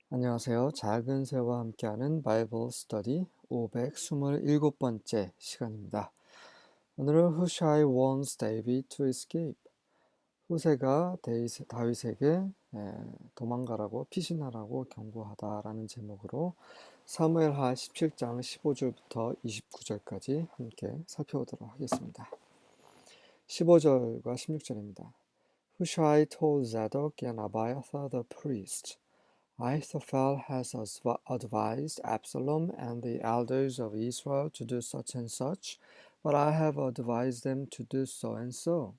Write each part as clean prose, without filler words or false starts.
안녕하세요. 작은 새와 함께하는 바이블 스터디 527번째 시간입니다. 오늘은 후샤이 wants David to escape. 후세가 다윗에게 도망가라고 피신하라고 경고하다라는 제목으로 사무엘하 17장 15절부터 29절까지 함께 살펴보도록 하겠습니다. 15절과 16절입니다. Hushai told Zadok and Abiathar the priest, Ahithophel has advised Absalom and the elders of Israel to do such and such, but I have advised them to do so and so.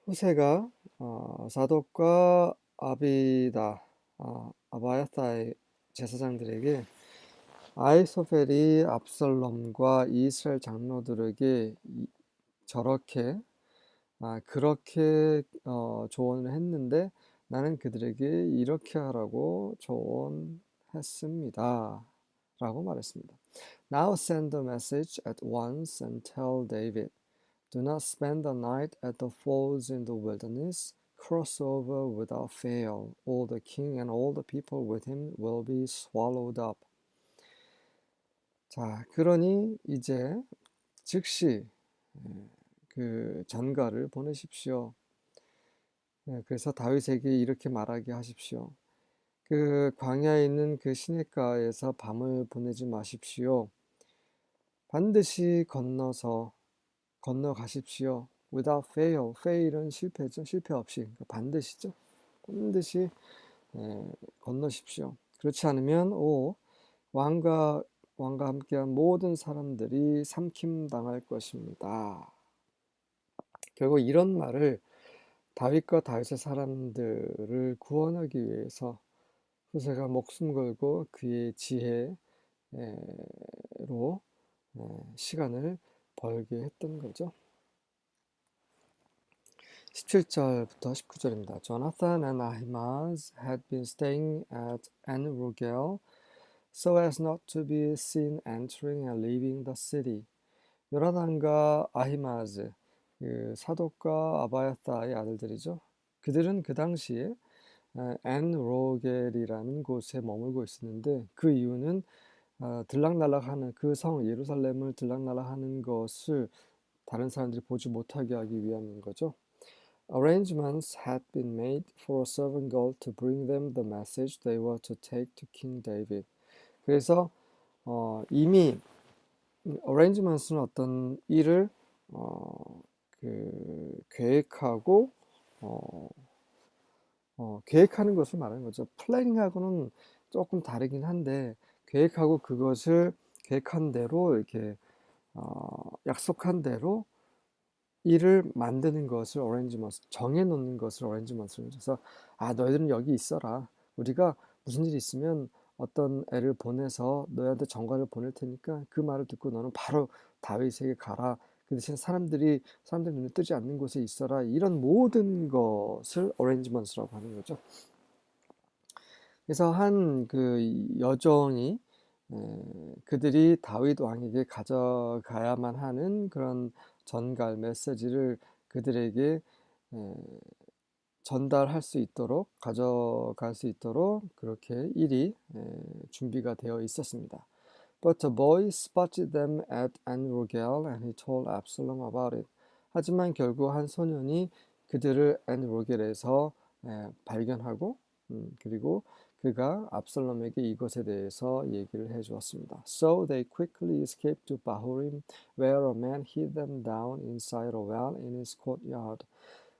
후세가 사독과 아바야타의 제사장들에게 아히소펠이 압살롬과 이스라엘 장로들에게 그렇게 조언을 했는데 나는 그들에게 이렇게 하라고 조언했습니다. 라고 말했습니다. Now send a message at once and tell David, Do not spend the night at the falls in the wilderness. Cross over without fail. All the king and all the people with him will be swallowed up. 자, 그러니 이제 즉시 그 전가를 보내십시오. 그래서 다윗에게 이렇게 말하게 하십시오. 그 광야에 있는 그 시냇가에서 밤을 보내지 마십시오. 반드시 건너가십시오. Without fail. fail은 실패죠. 실패 없이. 그러니까 반드시죠. 반드시 건너십시오. 그렇지 않으면 왕과 함께한 모든 사람들이 삼킴당할 것입니다. 결국 이런 말을 다윗과 다윗의 사람들을 구원하기 위해서 후세가 목숨 걸고 그의 지혜로 시간을 벌게 했던 거죠. 17절부터 19절입니다. Jonathan and Ahimaaz had been staying at En-Rogel so as not to be seen entering and leaving the city. 요나단과 아히마즈, 그 사독과 아바야타의 아들들이죠. 그들은 그 당시에 엔로겔이라는 곳에 머물고 있었는데 그 이유는 들락날락하는 그 성 예루살렘을 들락날락하는 것을 다른 사람들이 보지 못하게 하기 위함인 거죠. Arrangements had been made for a servant girl to bring them the message they were to take to King David. 그래서 이미 arrangements는 어떤 일을 계획하고 계획하는 것을 말하는 거죠. 플래닝하고는 조금 다르긴 한데 계획하고 그것을 계획한 대로 이렇게 약속한 대로 일을 만드는 것을 arrangements, 정해놓는 것을 arrangements로 해서 너희들은 여기 있어라. 우리가 무슨 일이 있으면 어떤 애를 보내서 너희한테 전가를 보낼 테니까 그 말을 듣고 너는 바로 다윗에게 가라. 그 대신 사람들 눈에 뜨지 않는 곳에 있어라. 이런 모든 것을 arrangements라고 하는 거죠. 그래서 한 그 여정이 그들이 다윗 왕에게 가져가야만 하는 그런 전갈 메시지를 그들에게 전달할 수 있도록 가져갈 수 있도록 그렇게 일이 준비가 되어 있었습니다. But the boy spotted them at En-Rogel and he told Absalom about it. 하지만 결국 한 소년이 그들을 엔로겔에서 발견하고 그리고 그가 압살롬에게 이것에 대해서 얘기를 해주었습니다. So they quickly escaped to Bahurim, where a man hid them down inside a well in his courtyard.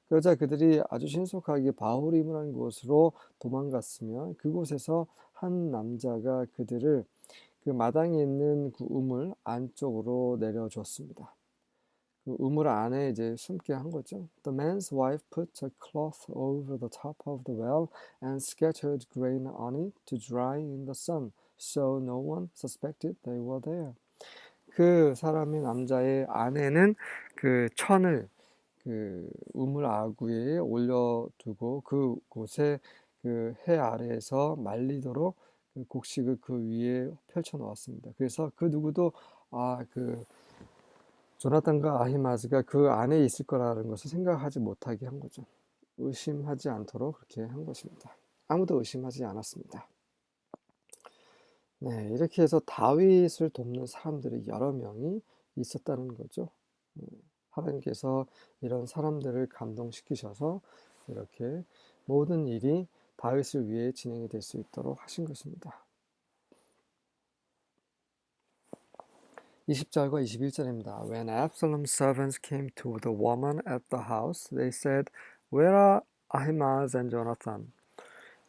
그러자 그들이 아주 신속하게 바후림이라는 곳으로 도망갔으며 그곳에서 한 남자가 그들을 그 마당에 있는 그 우물 안쪽으로 내려줬습니다. 그 우물 안에 이제 숨게 한 거죠. The man's wife put a cloth over the top of the well and scattered grain on it to dry in the sun, so no one suspected they were there. 그 사람의 남자의 아내는 그 천을 그 우물 아구에 올려두고 그곳에 그 해 아래에서 말리도록 그 곡식을 그 위에 펼쳐 놓았습니다. 그래서 그 누구도 그 조나단과 아히마즈가 그 안에 있을 거라는 것을 생각하지 못하게 한 거죠. 의심하지 않도록 그렇게 한 것입니다. 아무도 의심하지 않았습니다. 네, 이렇게 해서 다윗을 돕는 사람들이 여러 명이 있었다는 거죠. 하나님께서 이런 사람들을 감동시키셔서 이렇게 모든 일이 다윗을 위해 진행이 될 수 있도록 하신 것입니다. 20절과 21절입니다. When Absalom's servants came to the woman at the house, they said, Where are Ahimaaz and Jonathan?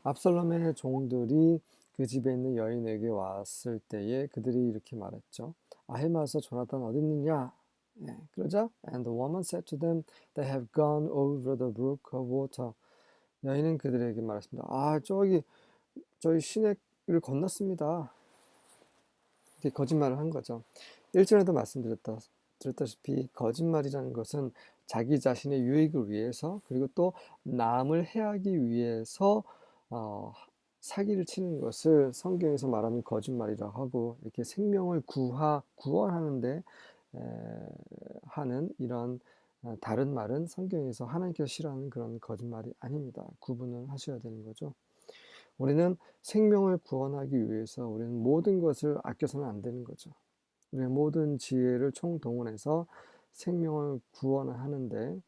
압살롬의 종들이 그 집에 있는 여인에게 왔을 때에 그들이 이렇게 말했죠. 아히마아스 조나단 어디 있느냐? 네, 그러자 And the woman said to them, They have gone over the brook of water. 여인은 그들에게 말했습니다. 저희 시내를 건넜습니다. 이렇게 거짓말을 한 거죠. 1절에도 말씀드렸다시피 거짓말이라는 것은 자기 자신의 유익을 위해서 그리고 또 남을 해하기 위해서 사기를 치는 것을 성경에서 말하는 거짓말이라고 하고 이렇게 생명을 구원하는데 하는 이런 다른 말은 성경에서 하나님께서 싫어하는 그런 거짓말이 아닙니다. 구분을 하셔야 되는 거죠. 우리는 생명을 구원하기 위해서 우리는 모든 것을 아껴서는 안 되는 거죠. 우리의 모든 지혜를 총동원해서 생명을 구원하는데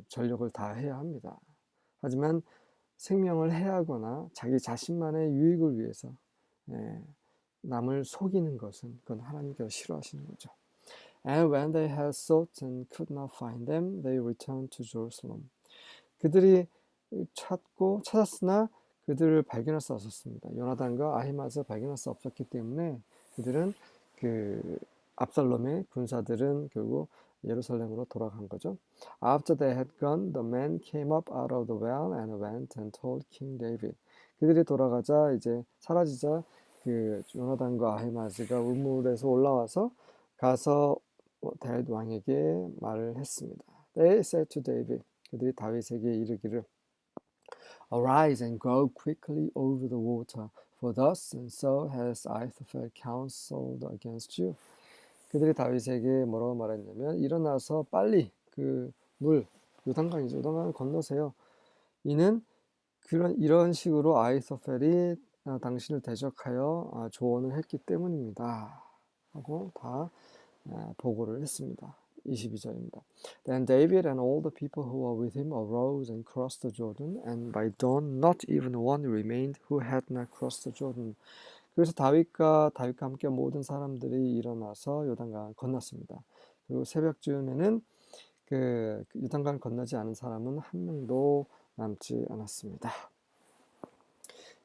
전력을 다해야 합니다. 하지만 생명을 해하거나 자기 자신만의 유익을 위해서 남을 속이는 것은 그건 하나님께서 싫어하시는 거죠. And when they had sought and could not find them, they returned to Jerusalem. 그들이 찾았으나 그들을 발견할 수 없었습니다. 요나단과 아히마스를 발견할 수 없었기 때문에 그들은 그 압살롬의 군사들은 결국 예루살렘으로 돌아간 거죠. After they had gone, the men came up out of the well and went and told King David. 그들이 돌아가자 이제 사라지자 그 요나단과 아히마스가 우물에서 올라와서 가서 다윗 왕에게 말을 했습니다. They said to David. 그들이 다윗에게 이르기를 Arise and go quickly over the water, for thus and so has Ahithophel counseled against you. 그들이 다윗에게 뭐라고 말했냐면 일어나서 빨리 그 요단강이죠. 요단강을 건너세요. 이는 이런 식으로 아히토펠이 당신을 대적하여 조언을 했기 때문입니다. 하고 다 보고를 했습니다. 22절입니다. Then David and all the people who were with him arose and crossed the Jordan, and by dawn not even one remained who had not crossed the Jordan. 그래서 다윗과 함께 모든 사람들이 일어나서 요단강을 건넜습니다. 그리고 새벽쯤에는 그 요단강을 건너지 않은 사람은 한 명도 남지 않았습니다.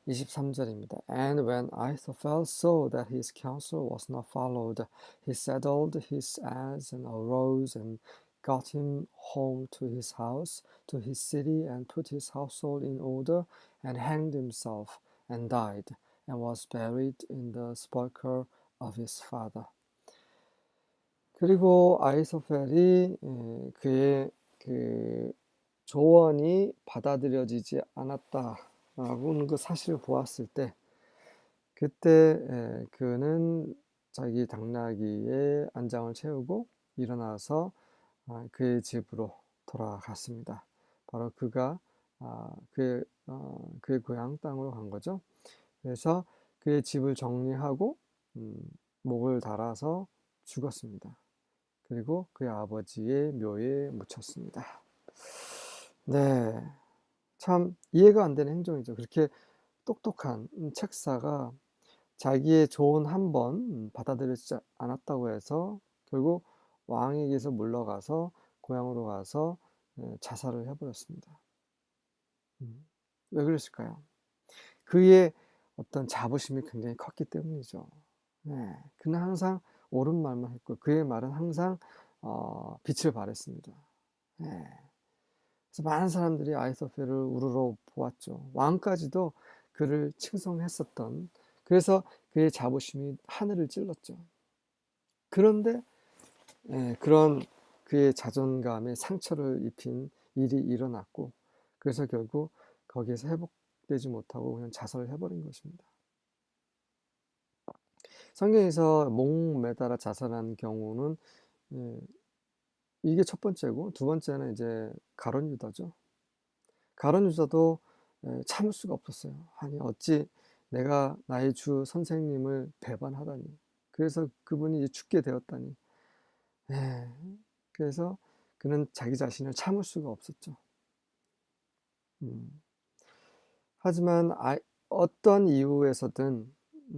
23절입니다. And when Ahithophel saw that his counsel was not followed, he saddled his ass and arose and got him home to his house, to his city, and put his household in order, and hanged himself, and died, and was buried in the sepulchre of his father. 그리고 아히토펠이 그의 그 조언이 받아들여지지 않았다라는 그 사실을 보았을 때 그때 그는 자기 당나귀에 안장을 채우고 일어나서 그의 집으로 돌아갔습니다. 바로 그가 그의 고향 땅으로 간 거죠. 그래서 그의 집을 정리하고 목을 달아서 죽었습니다. 그리고 그의 아버지의 묘에 묻혔습니다. 네, 참 이해가 안 되는 행동이죠. 그렇게 똑똑한 책사가 자기의 조언 한 번 받아들이지 않았다고 해서 결국 왕에게서 물러가서 고향으로 가서 자살을 해버렸습니다. 왜 그랬을까요? 그의 어떤 자부심이 굉장히 컸기 때문이죠. 네, 그는 항상 옳은 말만 했고 그의 말은 항상 빛을 발했습니다. 네. 그래서 많은 사람들이 아히토펠을 우러러 보았죠. 왕까지도 그를 칭송했었던, 그래서 그의 자부심이 하늘을 찔렀죠. 그런데 그런 그의 자존감에 상처를 입힌 일이 일어났고 그래서 결국 거기에서 회복되지 못하고 그냥 자살을 해버린 것입니다. 성경에서 목 매달아 자살한 경우는 이게 첫 번째고 두 번째는 이제 가룟 유다죠. 가룟 유다도 참을 수가 없었어요. 아니 어찌 내가 나의 주 선생님을 배반하다니. 그래서 그분이 이제 죽게 되었다니. 예, 그래서 그는 자기 자신을 참을 수가 없었죠. 음. 하지만 어떤 이유에서든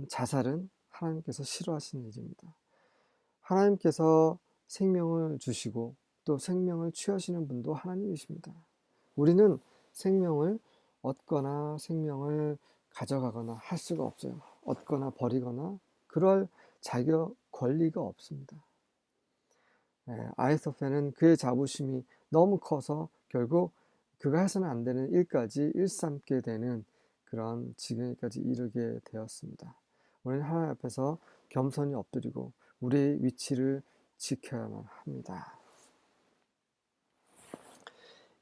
자살은 하나님께서 싫어하시는 일입니다. 하나님께서 생명을 주시고 또 생명을 취하시는 분도 하나님이십니다. 우리는 생명을 얻거나 생명을 가져가거나 할 수가 없어요. 얻거나 버리거나 그럴 자격, 권리가 없습니다. 아이소페는 그의 자부심이 너무 커서 결국 그가 해서는 안 되는 일까지 일삼게 되는 그런 지경까지 이르게 되었습니다. 우리는 하나님 앞에서 겸손히 엎드리고 우리의 위치를 지켜야만 합니다.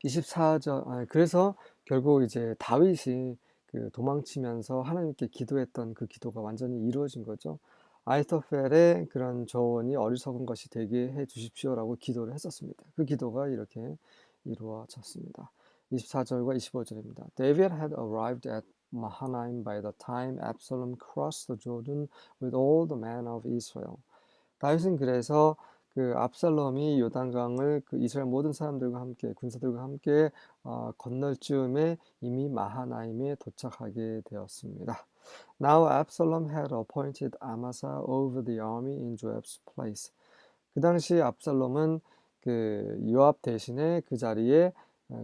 24절, 그래서 결국 이제 다윗이 그 도망치면서 하나님께 기도했던 그 기도가 완전히 이루어진 거죠. 아이토펠의 그런 조언이 어리석은 것이 되게 해 주십시오라고 기도를 했었습니다. 그 기도가 이렇게 이루어졌습니다. 24절과 25절입니다. David had arrived at Mahanaim by the time Absalom crossed the Jordan with all the men of Israel. 다윗은 그래서 그 압살롬이 요단강을 그 이스라엘 모든 사람들과 함께 군사들과 함께 건널 즈음에 이미 마하나임에 도착하게 되었습니다. Now Absalom had appointed Amasa over the army in Joab's place. 그 당시 압살롬은 그 요압 대신에 그 자리에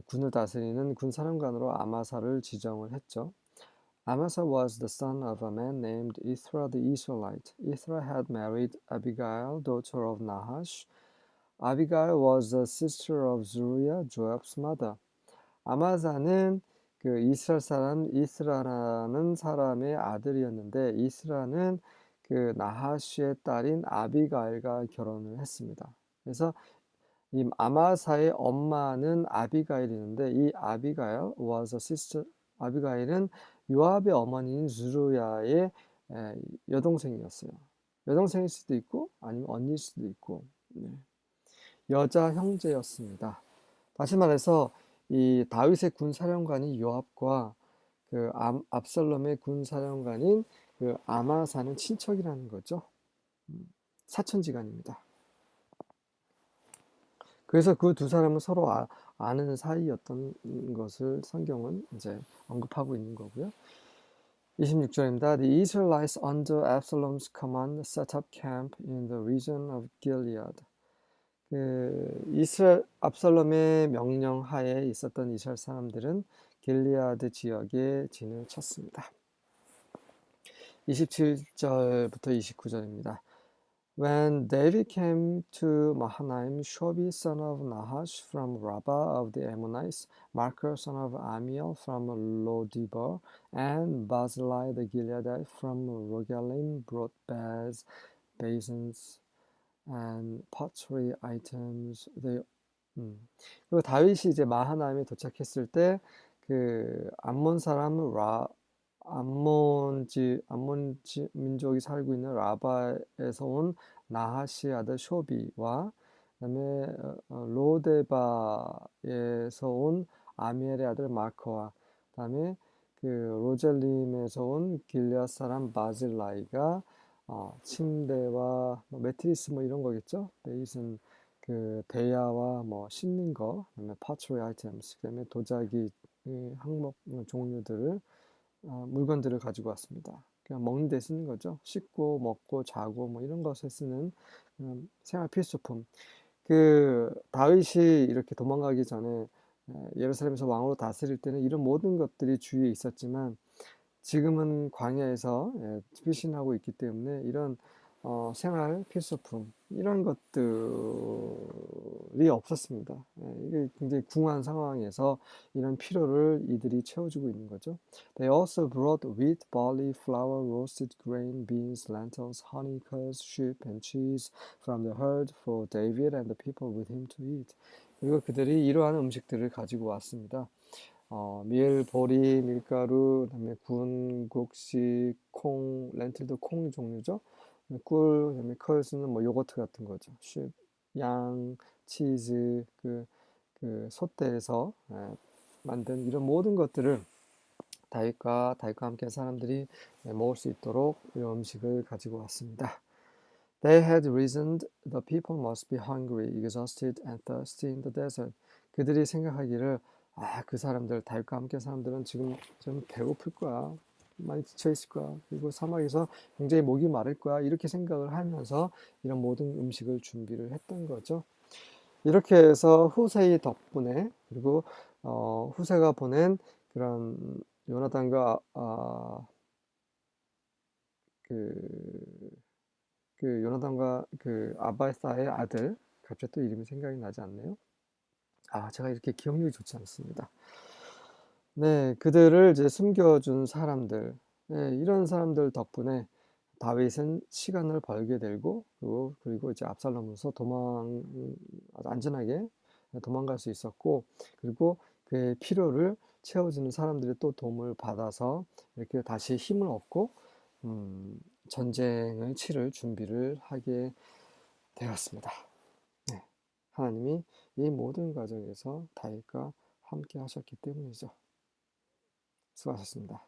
군을 다스리는 군사령관으로 아마사를 지정을 했죠. Amasa was the son of a man named Ithra the Israelite. Ithra had married Abigail, daughter of Nahash. Abigail was the sister of Zeruiah, Joab's mother. 아마사는 그 이스라엘 사람 이스라라는 사람의 아들이었는데 이스라는 그 나하시의 딸인 아비가일과 결혼을 했습니다. 그래서 이 아마사의 엄마는 아비가일이었는데 이 아비가일 was a sister. 아비가일은 요압의 어머니인 zuru야의 여동생이었어요. 여동생일 수도 있고 아니면 언니일 수도 있고 여자 형제였습니다. 다시 말해서 이 다윗의 군사령관이 요압과 그 압살롬의 군사령관인 그 아마사는 친척이라는 거죠. 사촌지간입니다. 그래서 그 두 사람은 서로 아는 사이였던 것을 성경은 이제 언급하고 있는 거고요. 26절입니다. The Israelites under Absalom's command set up camp in the region of Gilead. 그 이스라엘 압살롬의 명령 하에 있었던 이스라엘 사람들은 길리아드 지역에 진을 쳤습니다. 27절부터 29절입니다. When David came to Mahanaim, Shobi son of Nahash from Rabbah of the Ammonites, Marker son of Amiel from Lodebar, and Barzillai the Gileadite from Rogelim brought baths, basins, and pottery items. 그리고 다윗이 이제 마하나임에 도착했을 때 그 암몬 사람 암몬 민족이 살고 있는 라바에서 온 나하시 아들 쇼비와 그다음에 로데바에서 온 아미엘의 아들 마커와 그다음에 그 로젤림에서 온 길앗 사람 바질라이가 침대와 매트리스 이런 거겠죠. 베이슨 그 대야와 씻는 거, 그다음에 파츠리 아이템스, 그다음에 도자기 항목 종류들을 물건들을 가지고 왔습니다. 그냥 먹는 데 쓰는 거죠. 씻고 먹고 자고 이런 것에 쓰는 생활 필수품. 그 다윗이 이렇게 도망가기 전에 예루살렘에서 왕으로 다스릴 때는 이런 모든 것들이 주위에 있었지만 지금은 광야에서 피신하고 있기 때문에 이런 생활 필수품 이런 것들이 없었습니다. 이게 굉장히 궁한 상황에서 이런 필요를 이들이 채워주고 있는 거죠. They also brought wheat, barley, flour, roasted grain, beans, lentils, honey, curds, sheep, and cheese from the herd for David and the people with him to eat. 그리고 그들이 이러한 음식들을 가지고 왔습니다. 밀, 보리, 밀가루, 그다음에 군, 곡식, 콩, 렌틸도 콩 종류죠. 꿀, 그다음에 컬스는 요거트 같은 거죠. 슈, 양, 치즈, 그 소떼에서 만든 이런 모든 것들을 다윗과 함께 사람들이 먹을 수 있도록 이 음식을 가지고 왔습니다. They had reasoned the people must be hungry, exhausted, and thirsty in the desert. 그들이 생각하기를 그 사람들, 다윗과 함께 사람들은 지금 좀 배고플 거야. 많이 지쳐 있을 거야. 그리고 사막에서 굉장히 목이 마를 거야. 이렇게 생각을 하면서 이런 모든 음식을 준비를 했던 거죠. 이렇게 해서 후세의 덕분에 그리고 후세가 보낸 그런 요나단과 그, 요나단과 그 아바사의 아들 갑자기 또 이름이 생각이 나지 않네요. 제가 이렇게 기억력이 좋지 않습니다. 네, 그들을 이제 숨겨준 사람들, 네, 이런 사람들 덕분에 다윗은 시간을 벌게 되고 그리고 이제 압살롬으로서 아주 안전하게 도망갈 수 있었고 그리고 그의 필요를 채워주는 사람들의 또 도움을 받아서 이렇게 다시 힘을 얻고 전쟁을 치를 준비를 하게 되었습니다. 네, 하나님이 이 모든 과정에서 다윗과 함께 하셨기 때문이죠. 수고하셨습니다.